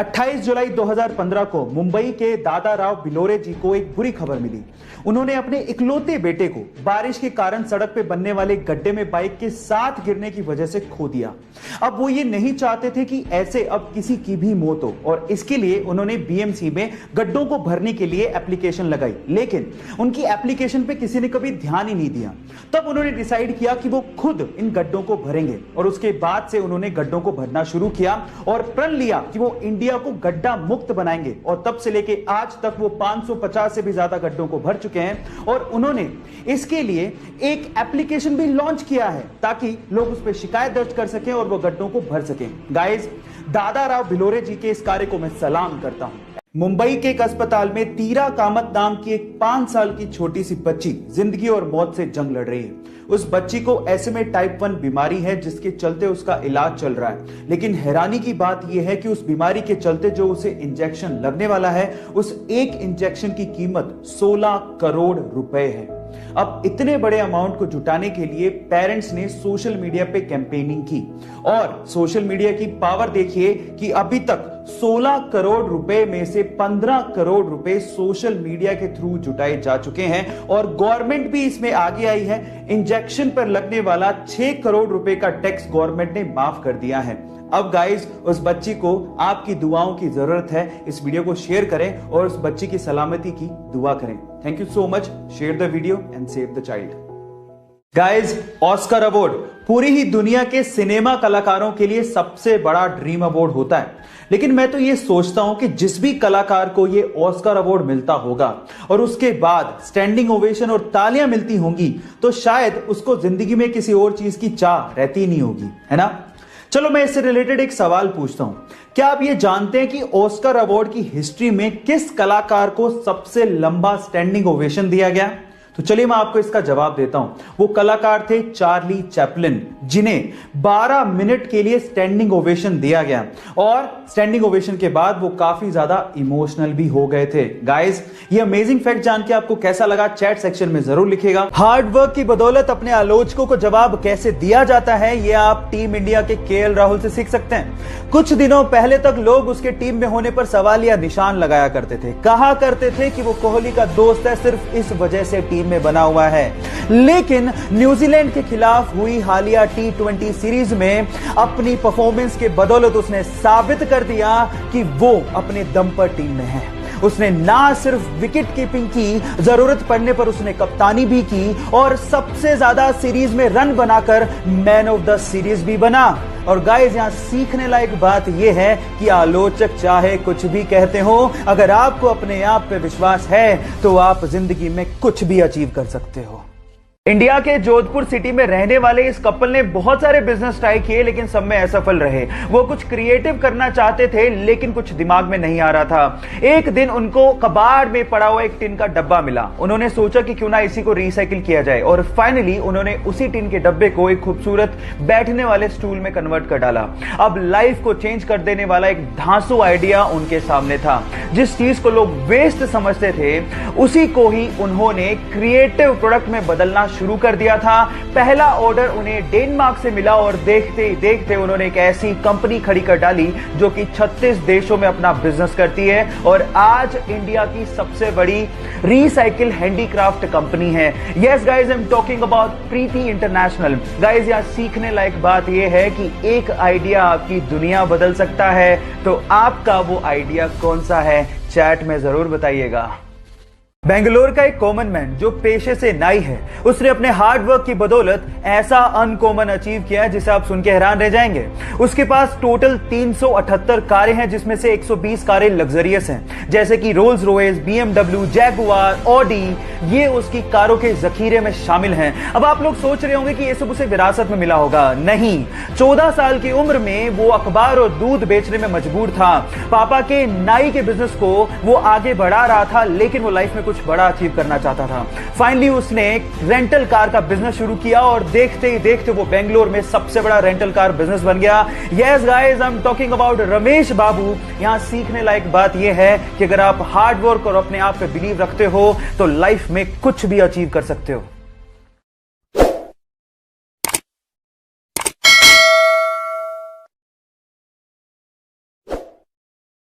28 जुलाई 2015 को मुंबई के दादा राव भिलोरे जी को एक बुरी खबर मिली। उन्होंने अपने इकलौते बेटे को बारिश के कारण सड़क पे बनने वाले गड्ढे में बाइक के साथ गिरने की वजह से खो दिया। अब वो ये नहीं चाहते थे कि ऐसे अब किसी की भी मौत हो और इसके लिए उन्होंने बीएमसी में गड्ढों को भरने के लिए एप्लीकेशन लगाई, लेकिन उनकी एप्लीकेशन पे किसी ने कभी ध्यान ही नहीं दिया। तब उन्होंने डिसाइड किया कि वो खुद इन गड्ढों को भरेंगे और उसके बाद से उन्होंने गड्ढों को भरना शुरू किया और प्रण लिया कि वो इंडिया को गड्ढा मुक्त बनाएंगे। और तब से लेके आज तक वो 550 से भी ज्यादा गड्ढों को भर चुके हैं और उन्होंने इसके लिए एक एप्लीकेशन भी लॉन्च किया है ताकि लोग उस पर शिकायत दर्ज कर सकें और वो गड्ढों को भर सकें। गाइस, दादा राव भिलोरे जी के इस कार्य को मैं सलाम करता हूं। मुंबई के एक अस्पताल में तीरा कामत नाम की एक 5 साल की छोटी सी बच्ची जिंदगी और मौत से जंग लड़ रही है। उस बच्ची को SMA टाइप 1 बीमारी है जिसके चलते उसका इलाज चल रहा है, लेकिन हैरानी की बात यह है कि उस बीमारी के चलते जो उसे इंजेक्शन लगने वाला है उस एक इंजेक्शन की कीमत 16 करोड़ रुपए है। अब इतने बड़े अमाउंट को जुटाने के लिए पेरेंट्स ने सोशल मीडिया पे कैंपेनिंग की और सोशल मीडिया की पावर देखिए कि अभी तक 16 करोड़ रुपए में से 15 करोड़ रुपए सोशल मीडिया के थ्रू जुटाए जा चुके हैं और गवर्नमेंट भी इसमें आगे आई है। इंजेक्शन पर लगने वाला 6 करोड़ रुपए का टैक्स गवर्नमेंट ने माफ कर दिया है। अब गाइस, उस बच्ची को आपकी दुआओं की जरूरत है। इस वीडियो को शेयर करें और उस बच्ची की सलामती की दुआ करें। Thank you so much. Share the video and save the child. Guys, Oscar award पूरी ही दुनिया के सिनेमा कलाकारों के लिए सबसे बड़ा ड्रीम अवार्ड होता है, लेकिन मैं तो ये सोचता हूं कि जिस भी कलाकार को ये ऑस्कर अवार्ड मिलता होगा और उसके बाद स्टैंडिंग ओवेशन और तालियां मिलती होंगी तो शायद उसको जिंदगी में किसी और चीज की चाह रहती नहीं होगी, है ना। चलो मैं इससे रिलेटेड एक सवाल पूछता हूं। क्या आप ये जानते हैं कि ऑस्कर अवार्ड की हिस्ट्री में किस कलाकार को सबसे लंबा स्टैंडिंग ओवेशन दिया गया? तो चलिए मैं आपको इसका जवाब देता हूं। वो कलाकार थे चार्ली चैपलिन, जिन्हें 12 मिनट के लिए स्टैंडिंग ओवेशन दिया गया और स्टैंडिंग ओवेशन के बाद वो काफी ज्यादा इमोशनल भी हो गए थे। गाइस, ये अमेजिंग फैक्ट जान के आपको कैसा लगा चैट सेक्शन में जरूर लिखिएगा। हार्ड वर्क की बदौलत अपने आलोचकों को जवाब कैसे दिया जाता है ये आप टीम इंडिया के KL राहुल से सीख सकते हैं। कुछ दिनों पहले तक लोग उसके टीम में होने पर सवाल या निशान लगाया करते थे, कहा करते थे कि वो कोहली का दोस्त है, सिर्फ इस वजह से टीम में बना हुआ है। लेकिन न्यूजीलैंड के खिलाफ हुई हालिया T20 सीरीज में अपनी परफॉर्मेंस के बदौलत उसने साबित कर दिया कि वो अपने दम पर टीम में है। उसने ना सिर्फ विकेट कीपिंग की, जरूरत पड़ने पर उसने कप्तानी भी की और सबसे ज्यादा सीरीज में रन बनाकर मैन ऑफ द सीरीज भी बना। और गाइस, यहां सीखने लायक बात यह है कि आलोचक चाहे कुछ भी कहते हो, अगर आपको अपने आप पे विश्वास है तो आप जिंदगी में कुछ भी अचीव कर सकते हो। इंडिया के जोधपुर सिटी में रहने वाले इस कपल ने बहुत सारे बिजनेस ट्राई किए लेकिन सब में असफल रहे। वो कुछ क्रिएटिव करना चाहते थे लेकिन कुछ दिमाग में नहीं आ रहा था। एक दिन उनको कबाड़ में पड़ा हुआ एक टिन का डब्बा मिला। उन्होंने सोचा कि क्यों ना इसी को रिसाइकिल किया जाए और फाइनली उन्होंने उसी टिन के डब्बे को एक खूबसूरत बैठने वाले स्टूल में कन्वर्ट कर डाला। अब लाइफ को चेंज कर देने वाला एक धांसू आइडिया उनके सामने था। जिस चीज को लोग वेस्ट समझते थे उसी को ही उन्होंने क्रिएटिव प्रोडक्ट में बदलना शुरू कर दिया था। पहला ऑर्डर उन्हें डेनमार्क से मिला और देखते ही देखते उन्होंने एक ऐसी कंपनी खड़ी कर डाली जो कि 36 देशों में अपना बिजनेस करती है और आज इंडिया की सबसे बड़ी रिसाइकिल हैंडीक्राफ्ट कंपनी है। Yes guys, I am talking about Preeti international. Guys, यहां सीखने लायक बात यह है कि एक आइडिया आपकी दुनिया बदल सकता है, तो आपका वो आइडिया कौन सा है? चैट में जरूर बताइएगा। बेंगलोर का एक कॉमन मैन जो पेशे से नाई है, उसने अपने हार्ड वर्क की बदौलत ऐसा अनकॉमन अचीव किया जिसे आप सुन के हैरान रह जाएंगे। उसके पास टोटल 378 कारें हैं जिसमें से 120 कारें लग्जरियस हैं, जैसे कि Rolls Royce, BMW, Jaguar, Audi. ये उसकी कारों के जखीरे में शामिल हैं। अब आप लोग सोच रहे होंगे कि ये सब उसे विरासत में मिला होगा। नहीं, 14 साल की उम्र में वो अखबार और दूध बेचने में मजबूर था। पापा के नाई के बिजनेस को वो आगे बढ़ा रहा था लेकिन वो लाइफ में कुछ बड़ा अचीव करना चाहता था। फाइनली उसने एक रेंटल कार का बिजनेस शुरू किया और देखते ही देखते वो बेंगलोर में सबसे बड़ा रेंटल कार बिजनेस बन गया। Yes guys, I am talking about Ramesh Babu. यहां सीखने लायक बात यह है कि अगर आप हार्ड वर्क और अपने आप पे बिलीव रखते हो तो लाइफ में कुछ भी अचीव कर सकते हो।